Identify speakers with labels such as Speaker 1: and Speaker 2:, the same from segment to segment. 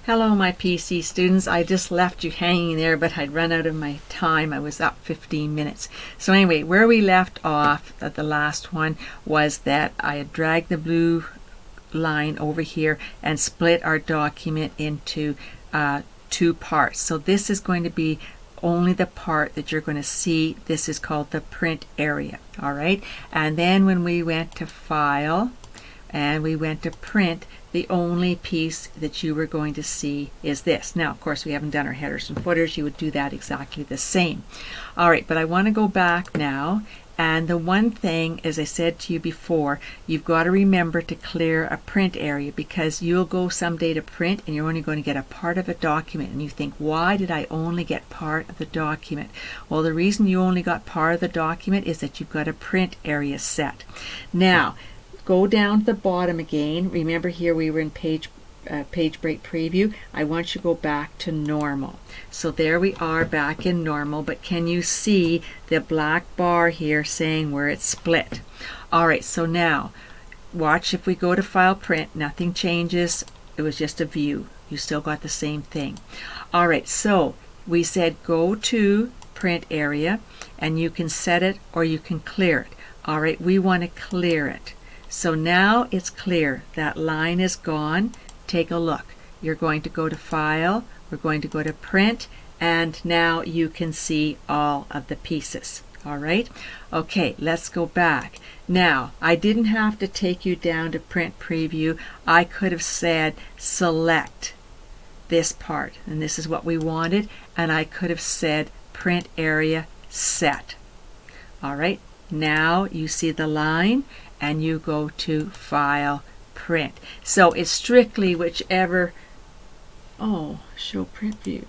Speaker 1: Hello my PC students. I just left you hanging there, but I'd run out of my time. I was up 15 minutes. So anyway, where we left off at the last one was that I had dragged the blue line over here and split our document into two parts. So this is going to be only the part that you're going to see. This is called the print area. All right, and then when we went to file and we went to print, the only piece that you were going to see is this. Now, of course, we haven't done our headers and footers. You would do that exactly the same. All right, but I want to go back now. And the one thing, as I said to you before, you've got to remember to clear a print area, because you'll go someday to print and you're only going to get a part of a document. And you think, why did I only get part of the document? Well, the reason you only got part of the document is that you've got a print area set. Now, go down to the bottom again. Remember here we were in page break preview. I want you to go back to normal. So there we are back in normal, but can you see the black bar here saying where it's split? All right, so now watch, if we go to file print, nothing changes. It was just a view. You still got the same thing. All right, so we said go to print area and you can set it or you can clear it. All right, we want to clear it. So now it's clear. That line is gone. Take a look. You're going to go to File, we're going to go to Print, and now you can see all of the pieces. All right? Okay, let's go back. Now, I didn't have to take you down to Print Preview. I could have said select this part, and this is what we wanted, and I could have said Print Area Set. All right? Now you see the line, and you go to File, Print. So it's strictly whichever, show print view.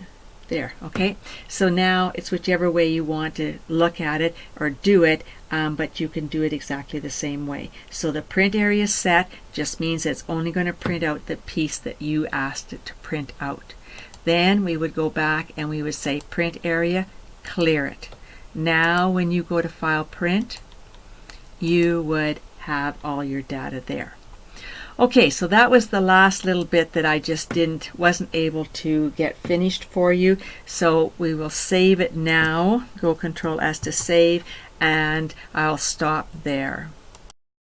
Speaker 1: There, okay? So now it's whichever way you want to look at it or do it, but you can do it exactly the same way. So the print area set just means it's only going to print out the piece that you asked it to print out. Then we would go back and we would say print area, clear it. Now when you go to File, Print, you would have all your data there. Okay, so that was the last little bit that I just wasn't able to get finished for you. So we will save it now. Go Control S to save, and I'll stop there.